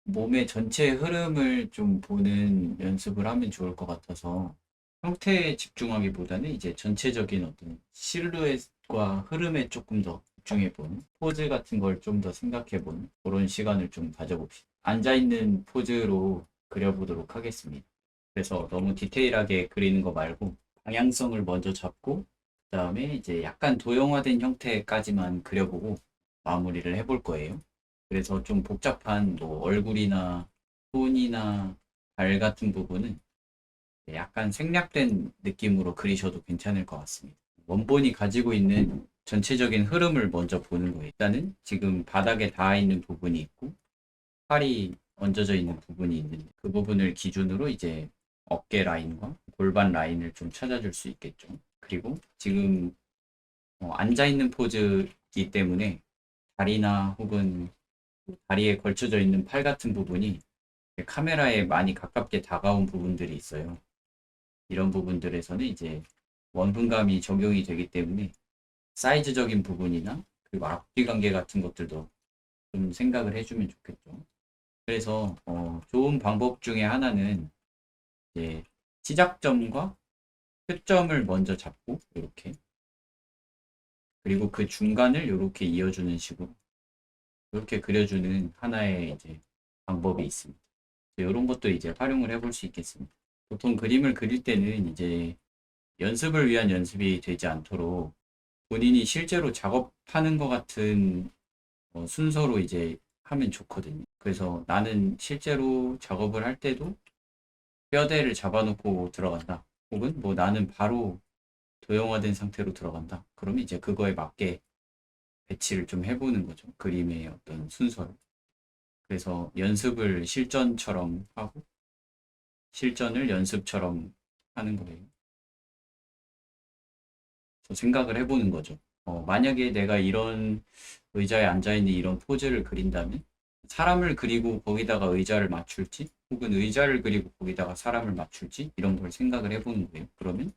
몸의 전체 흐름을 좀 보는 연습을 하면 좋을 것 같아서 형태에 집중하기보다는 이제 전체적인 어떤 실루엣과 흐름에 조금 더 집중해보는 포즈 같은 걸 좀 더 생각해보는 그런 시간을 좀 가져봅시다. 앉아있는 포즈로 그려보도록 하겠습니다. 그래서 너무 디테일하게 그리는 거 말고 방향성을 먼저 잡고 그다음에 이제 약간 도형화된 형태까지만 그려보고 마무리를 해볼 거예요. 그래서 좀 복잡한 뭐 얼굴이나 손이나 발 같은 부분은 약간 생략된 느낌으로 그리셔도 괜찮을 것 같습니다. 원본이 가지고 있는 전체적인 흐름을 먼저 보는 거예요. 일단은 지금 바닥에 닿아 있는 부분이 있고 팔이 얹어져 있는 부분이 있는데 그 부분을 기준으로 이제 어깨 라인과 골반 라인을 좀 찾아줄 수 있겠죠. 그리고 지금 앉아 있는 포즈이기 때문에 다리나 혹은 다리에 걸쳐져 있는 팔 같은 부분이 카메라에 많이 가깝게 다가온 부분들이 있어요. 이런 부분들에서는 이제 원분감이 적용이 되기 때문에 사이즈적인 부분이나 그리고 앞뒤 관계 같은 것들도 좀 생각을 해주면 좋겠죠. 그래서 좋은 방법 중에 하나는 이제 시작점과 끝점을 먼저 잡고 이렇게 그리고 그 중간을 이렇게 이어주는 식으로 이렇게 그려주는 하나의 이제 방법이 있습니다. 이런 것도 이제 활용을 해볼 수 있겠습니다. 보통 그림을 그릴 때는 이제 연습을 위한 연습이 되지 않도록 본인이 실제로 작업하는 것 같은 순서로 이제 하면 좋거든요. 그래서 나는 실제로 작업을 할 때도 뼈대를 잡아놓고 들어간다. 혹은 뭐 나는 바로 도형화된 상태로 들어간다. 그러면 이제 그거에 맞게 배치를 좀 해보는 거죠. 그림의 어떤 순서를. 그래서 연습을 실전처럼 하고 실전을 연습처럼 하는 거예요. 그래서 생각을 해보는 거죠. 만약에 내가 이런 의자에 앉아있는 이런 포즈를 그린다면 사람을 그리고 거기다가 의자를 맞출지 혹은 의자를 그리고 거기다가 사람을 맞출지 이런 걸 생각을 해보는 거예요. 그러면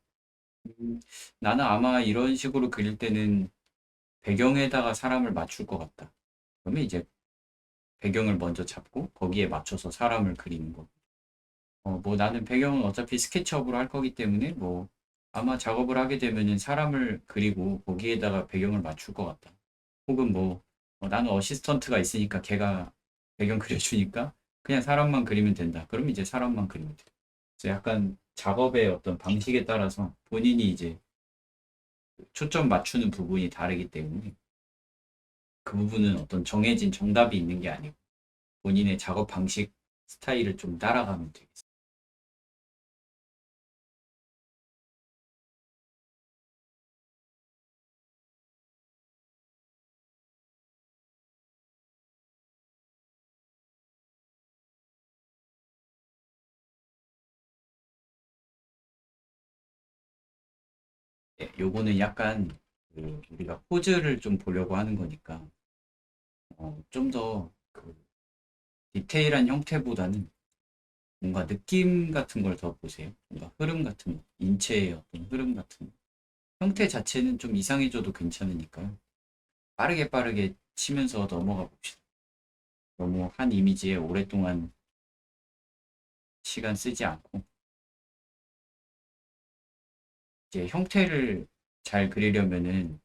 음, 나는 아마 이런 식으로 그릴 때는 배경에다가 사람을 맞출 것 같다. 그러면 이제 배경을 먼저 잡고 거기에 맞춰서 사람을 그리는 거. 뭐 나는 배경은 어차피 스케치업으로 할 거기 때문에 뭐 아마 작업을 하게 되면은 사람을 그리고 거기에다가 배경을 맞출 것 같다. 혹은 뭐 나는 어시스턴트가 있으니까 걔가 배경 그려주니까 그냥 사람만 그리면 된다. 그럼 이제 사람만 그리면 돼. 그래서 약간 작업의 어떤 방식에 따라서 본인이 이제 초점 맞추는 부분이 다르기 때문에 그 부분은 어떤 정해진 정답이 있는 게 아니고 본인의 작업 방식 스타일을 좀 따라가면 되겠어요. 예, 요거는 약간 그 우리가 포즈를 좀 보려고 하는 거니까 좀 더 그 디테일한 형태보다는 뭔가 느낌 같은 걸 더 보세요. 뭔가 흐름 같은 거, 인체의 어떤 흐름 같은 거. 형태 자체는 좀 이상해져도 괜찮으니까요. 빠르게 빠르게 치면서 넘어가 봅시다. 너무 한 이미지에 오랫동안 시간 쓰지 않고 이제 형태를 잘 그리려면은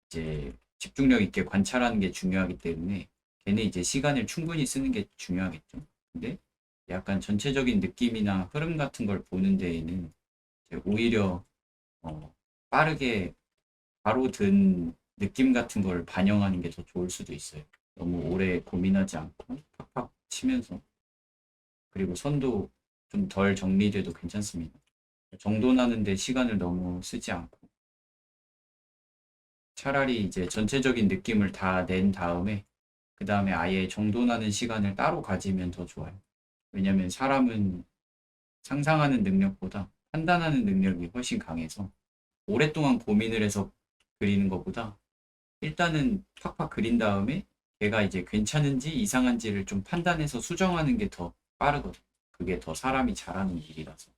이제 집중력 있게 관찰하는 게 중요하기 때문에 걔는 이제 시간을 충분히 쓰는 게 중요하겠죠. 근데 약간 전체적인 느낌이나 흐름 같은 걸 보는 데에는 이제 오히려 빠르게 바로 든 느낌 같은 걸 반영하는 게 더 좋을 수도 있어요. 너무 오래 고민하지 않고 팍팍 치면서 그리고 선도 좀 덜 정리돼도 괜찮습니다. 정돈하는데 시간을 너무 쓰지 않고 차라리 이제 전체적인 느낌을 다 낸 다음에 그 다음에 아예 정돈하는 시간을 따로 가지면 더 좋아요. 왜냐면 사람은 상상하는 능력보다 판단하는 능력이 훨씬 강해서 오랫동안 고민을 해서 그리는 것보다 일단은 팍팍 그린 다음에 걔가 이제 괜찮은지 이상한지를 좀 판단해서 수정하는 게 더 빠르거든. 그게 더 사람이 잘하는 일이라서.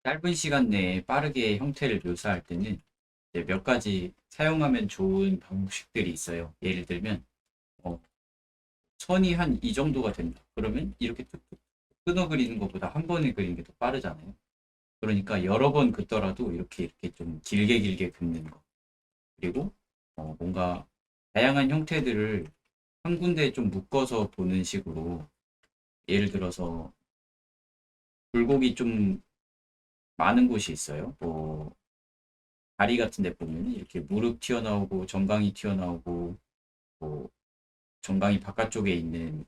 짧은 시간 내에 빠르게 형태를 묘사할 때는 이제 몇 가지 사용하면 좋은 방식들이 있어요. 예를 들면 어, 선이 한 이 정도가 된다. 그러면 이렇게 툭툭 끊어 그리는 것보다 한 번에 그리는 게 더 빠르잖아요. 그러니까 여러 번 긋더라도 이렇게 좀 길게 길게 긋는 거. 그리고 뭔가 다양한 형태들을 한 군데에 좀 묶어서 보는 식으로 예를 들어서 굴곡이 좀 많은 곳이 있어요. 뭐 다리 같은 데 보면 이렇게 무릎 튀어나오고 정강이 튀어나오고 뭐 정강이 바깥쪽에 있는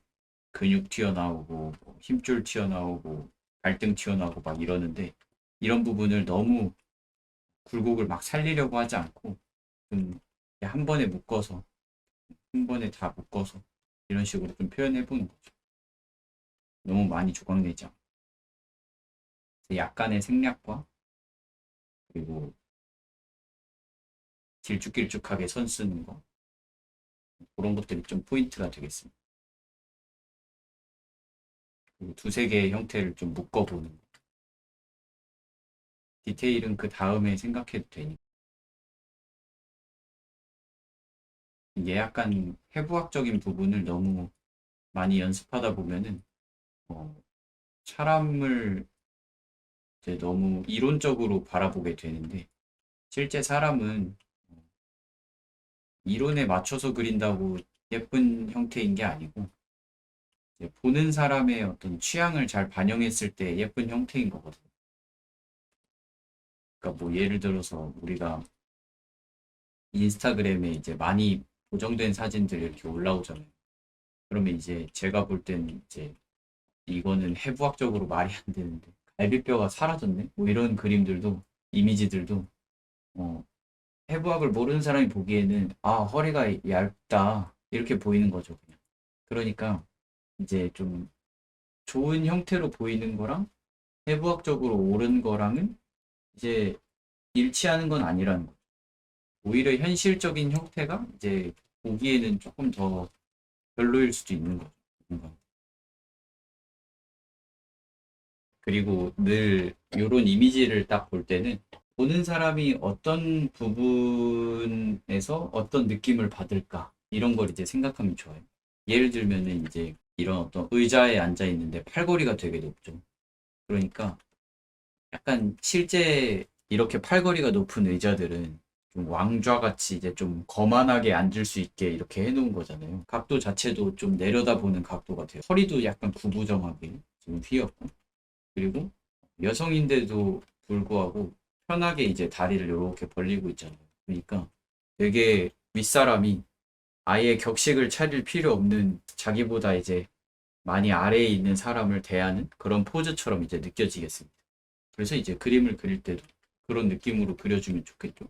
근육 튀어나오고 뭐 힘줄 튀어나오고 발등 튀어나오고 막 이러는데 이런 부분을 너무 굴곡을 막 살리려고 하지 않고 좀 한 번에 묶어서 한 번에 다 묶어서 이런 식으로 좀 표현해 보는 거죠. 너무 많이 조각내지 않고 약간의 생략과 그리고 길쭉길쭉하게 선 쓰는 거 그런 것들이 좀 포인트가 되겠습니다. 그리고 두세 개의 형태를 좀 묶어보는 거. 디테일은 그 다음에 생각해도 되니까 이게 약간 해부학적인 부분을 너무 많이 연습하다 보면은 어, 사람을 이제 너무 이론적으로 바라보게 되는데 실제 사람은 이론에 맞춰서 그린다고 예쁜 형태인 게 아니고 이제 보는 사람의 어떤 취향을 잘 반영했을 때 예쁜 형태인 거거든요. 그러니까 뭐 예를 들어서 우리가 인스타그램에 이제 많이 보정된 사진들 이렇게 올라오잖아요. 그러면 이제 제가 볼 때는 이제 이거는 해부학적으로 말이 안 되는데 갈비뼈가 사라졌네? 뭐 이런 그림들도 이미지들도 어, 해부학을 모르는 사람이 보기에는 아 허리가 얇다 이렇게 보이는 거죠 그냥. 그러니까 이제 좀 좋은 형태로 보이는 거랑 해부학적으로 옳은 거랑은 이제 일치하는 건 아니라는 거죠. 오히려 현실적인 형태가 이제 보기에는 조금 더 별로일 수도 있는 거죠. 뭔가. 그리고 늘 이런 이미지를 딱 볼 때는 보는 사람이 어떤 부분에서 어떤 느낌을 받을까 이런 걸 이제 생각하면 좋아요. 예를 들면은 이제 이런 어떤 의자에 앉아 있는데 팔걸이가 되게 높죠. 그러니까 약간 실제 이렇게 팔걸이가 높은 의자들은 좀 왕좌같이 이제 좀 거만하게 앉을 수 있게 이렇게 해놓은 거잖아요. 각도 자체도 좀 내려다보는 각도 같아요. 허리도 약간 구부정하게 좀 휘었고 그리고 여성인데도 불구하고 편하게 이제 다리를 이렇게 벌리고 있잖아요. 그러니까 되게 윗사람이 아예 격식을 차릴 필요 없는 자기보다 이제 많이 아래에 있는 사람을 대하는 그런 포즈처럼 이제 느껴지겠습니다. 그래서 이제 그림을 그릴 때도 그런 느낌으로 그려주면 좋겠죠.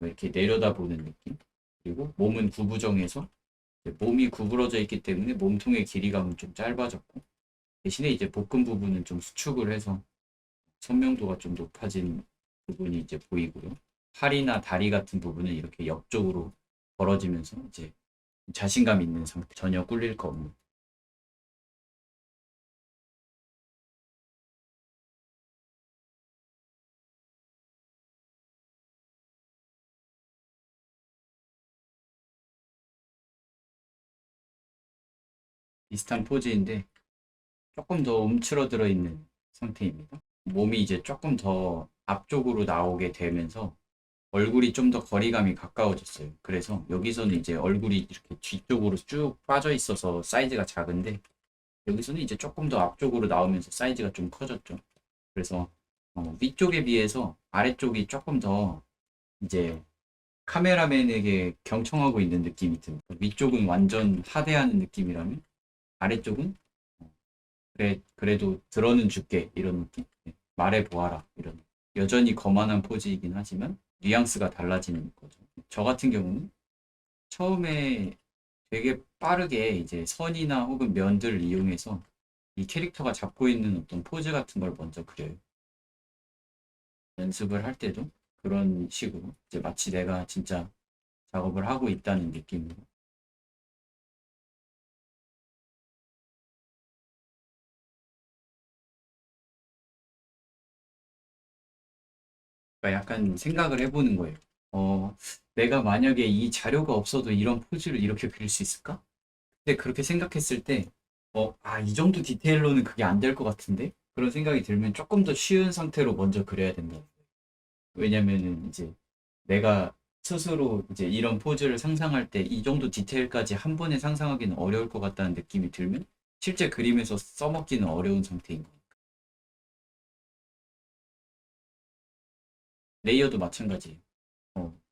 이렇게 내려다보는 느낌. 그리고 몸은 구부정해서 몸이 구부러져 있기 때문에 몸통의 길이감은 좀 짧아졌고 대신에 이제 복근 부분은 좀 수축을 해서 선명도가 좀 높아진 부분이 이제 보이고요. 팔이나 다리 같은 부분은 이렇게 옆쪽으로 벌어지면서 이제 자신감 있는 상태, 전혀 꿀릴 거 없는. 비슷한 포즈인데 조금 더 움츠러들어 있는 상태입니다. 몸이 이제 조금 더 앞쪽으로 나오게 되면서 얼굴이 좀 더 거리감이 가까워졌어요. 그래서 여기서는 이제 얼굴이 이렇게 뒤쪽으로 쭉 빠져 있어서 사이즈가 작은데 여기서는 이제 조금 더 앞쪽으로 나오면서 사이즈가 좀 커졌죠. 그래서 위쪽에 비해서 아래쪽이 조금 더 이제 카메라맨에게 경청하고 있는 느낌이 듭니다. 위쪽은 완전 하대하는 느낌이라면 아래쪽은 그래, 그래도 들어는 줄게 이런 느낌. 네, 말해보아라 이런. 여전히 거만한 포즈이긴 하지만 뉘앙스가 달라지는 거죠. 저 같은 경우는 처음에 되게 빠르게 이제 선이나 혹은 면들을 이용해서 이 캐릭터가 잡고 있는 어떤 포즈 같은 걸 먼저 그려요. 연습을 할 때도 그런 식으로 이제 마치 내가 진짜 작업을 하고 있다는 느낌으로 그러니까 약간 생각을 해보는 거예요. 어, 내가 만약에 이 자료가 없어도 이런 포즈를 이렇게 그릴 수 있을까? 근데 그렇게 생각했을 때, 이 정도 디테일로는 그게 안 될 것 같은데? 그런 생각이 들면 조금 더 쉬운 상태로 먼저 그려야 된다. 왜냐면은 이제 내가 스스로 이제 이런 포즈를 상상할 때 이 정도 디테일까지 한 번에 상상하기는 어려울 것 같다는 느낌이 들면 실제 그림에서 써먹기는 어려운 상태인 거예요. 레이어도 마찬가지예요.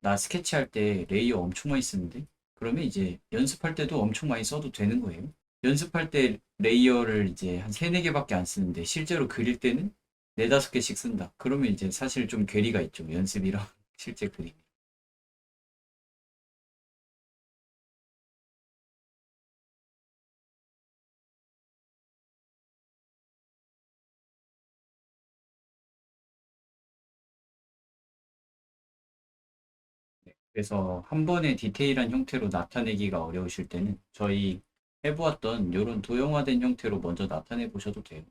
나 스케치할 때 레이어 엄청 많이 쓰는데 그러면 이제 연습할 때도 엄청 많이 써도 되는 거예요. 연습할 때 레이어를 이제 한 세네 개밖에 안 쓰는데 실제로 그릴 때는 네다섯 개씩 쓴다. 그러면 이제 사실 좀 괴리가 있죠. 연습이랑 실제 그림. 그래서 한 번에 디테일한 형태로 나타내기가 어려우실 때는 저희 해보았던 이런 도형화된 형태로 먼저 나타내 보셔도 돼요.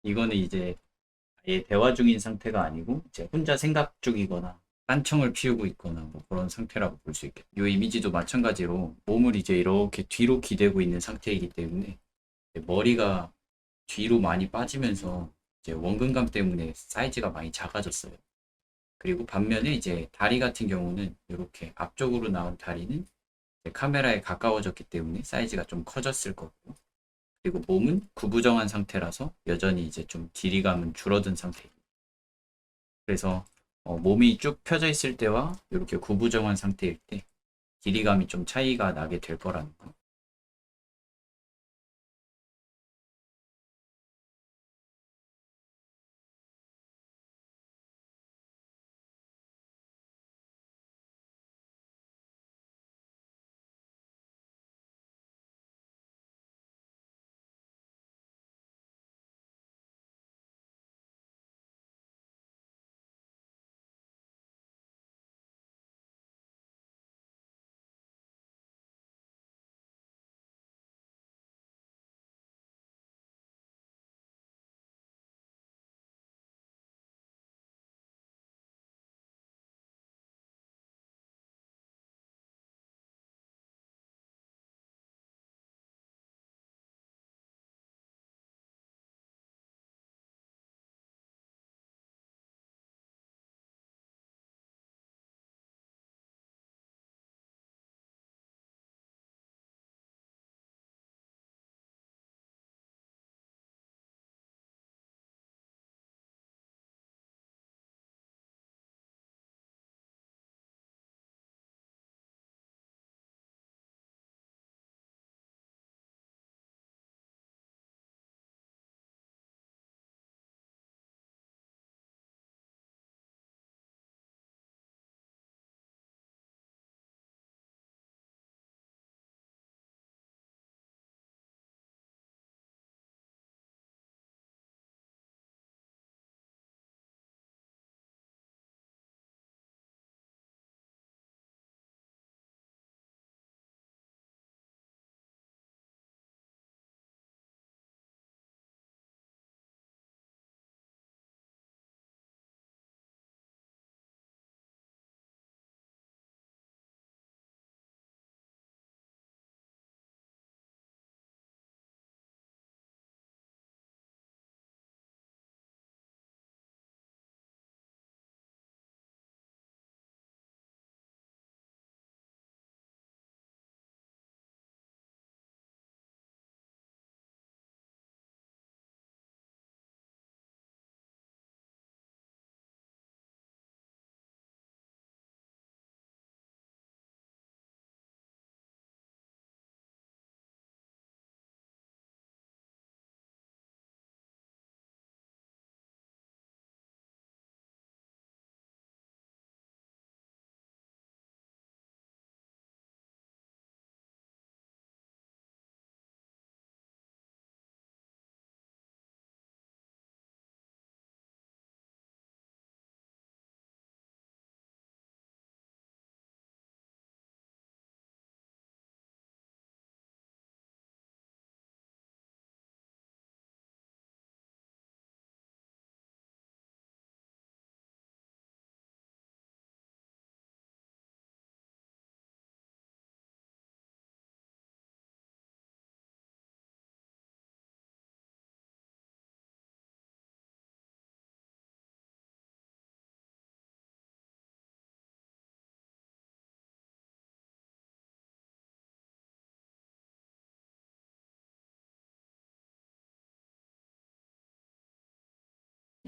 이거는 이제 아예 대화 중인 상태가 아니고 이제 혼자 생각 중이거나 딴청을 피우고 있거나 뭐 그런 상태라고 볼 수 있겠다. 이 이미지도 마찬가지로 몸을 이제 이렇게 뒤로 기대고 있는 상태이기 때문에 이제 머리가 뒤로 많이 빠지면서 이제 원근감 때문에 사이즈가 많이 작아졌어요. 그리고 반면에 이제 다리 같은 경우는 이렇게 앞쪽으로 나온 다리는 이제 카메라에 가까워졌기 때문에 사이즈가 좀 커졌을 거고 그리고 몸은 구부정한 상태라서 여전히 이제 좀 길이감은 줄어든 상태입니다. 그래서 몸이 쭉 펴져 있을 때와 이렇게 구부정한 상태일 때 길이감이 좀 차이가 나게 될 거라는 거.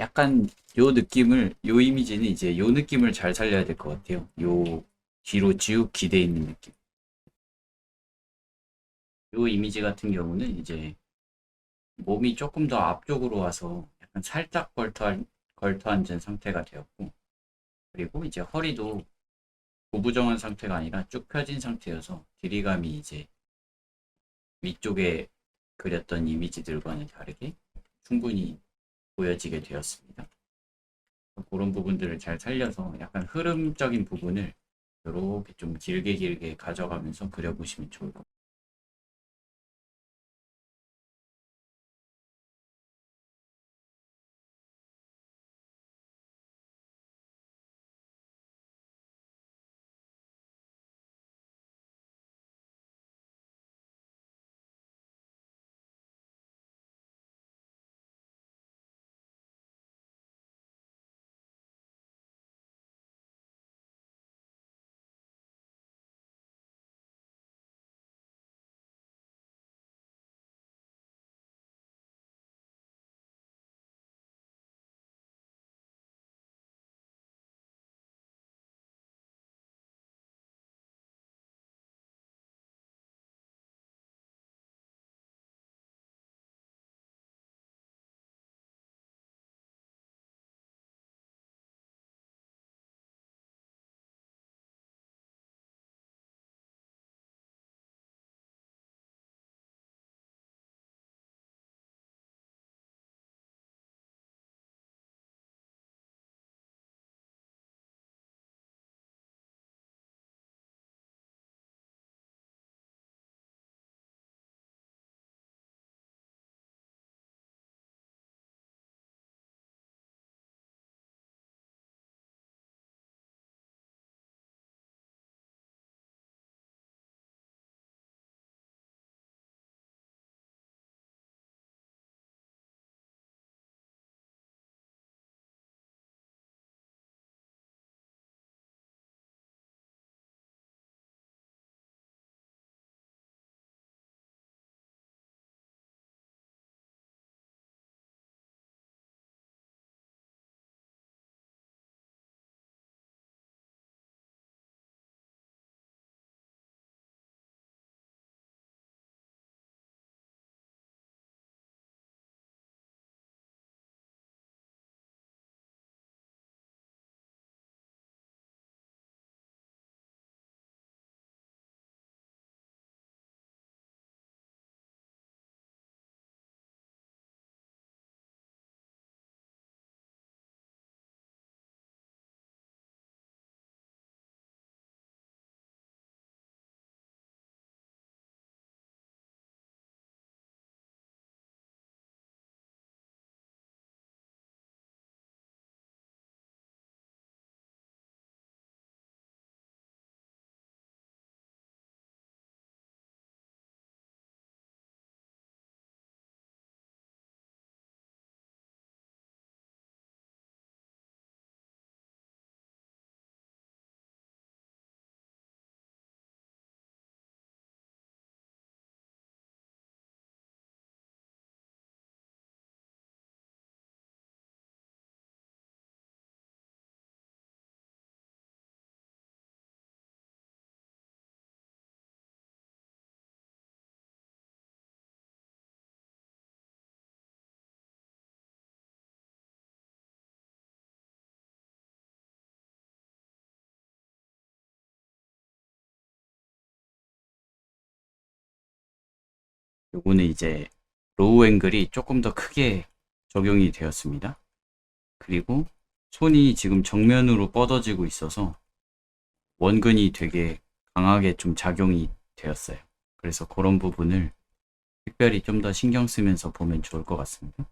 약간 요 느낌을, 요 이미지는 이제 요 느낌을 잘 살려야 될 것 같아요. 요 뒤로 쭉 기대 있는 느낌. 요 이미지 같은 경우는 이제 몸이 조금 더 앞쪽으로 와서 약간 살짝 걸터 앉은 상태가 되었고, 그리고 이제 허리도 구부정한 상태가 아니라 쭉 펴진 상태여서 길이감이 이제 위쪽에 그렸던 이미지들과는 다르게 충분히 보여지게 되었습니다. 그런 부분들을 잘 살려서 약간 흐름적인 부분을 이렇게 좀 길게 길게 가져가면서 그려보시면 좋을 것 같아요. 요거는 이제 로우 앵글이 조금 더 크게 적용이 되었습니다. 그리고 손이 지금 정면으로 뻗어지고 있어서 원근이 되게 강하게 좀 작용이 되었어요. 그래서 그런 부분을 특별히 좀 더 신경 쓰면서 보면 좋을 것 같습니다.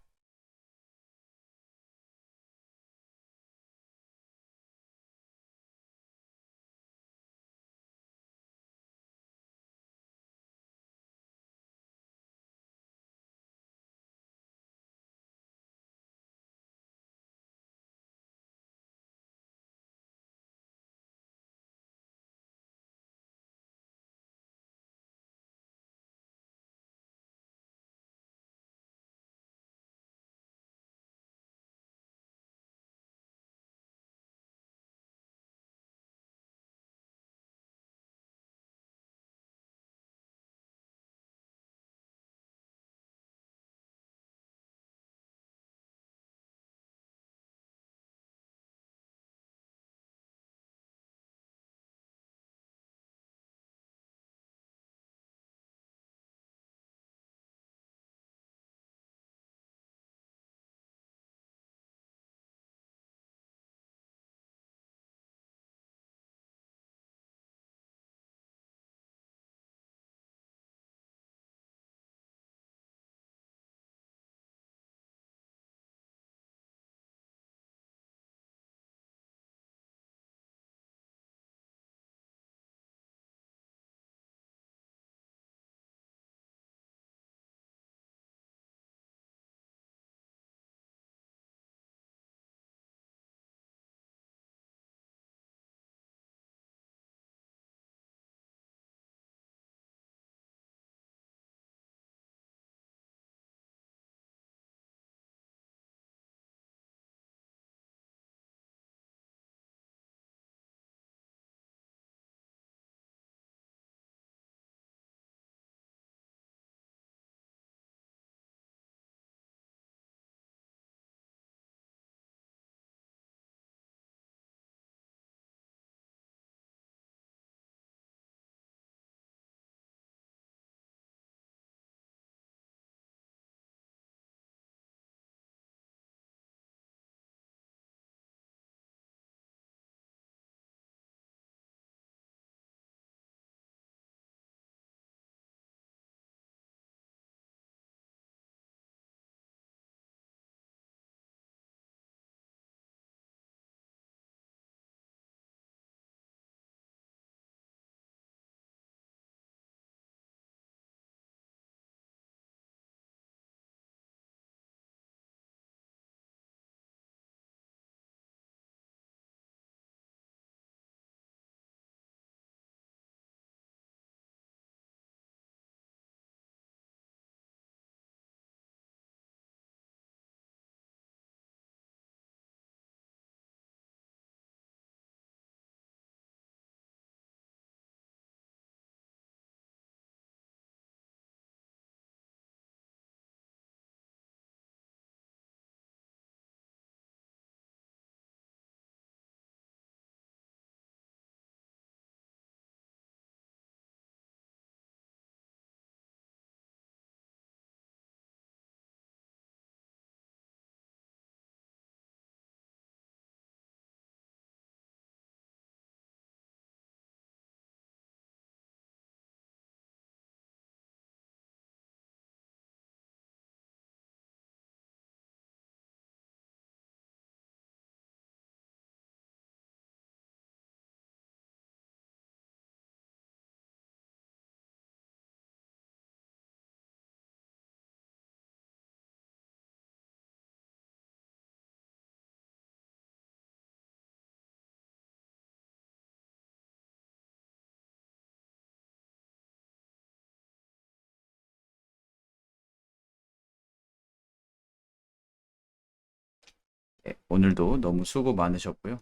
오늘도 너무 수고 많으셨고요.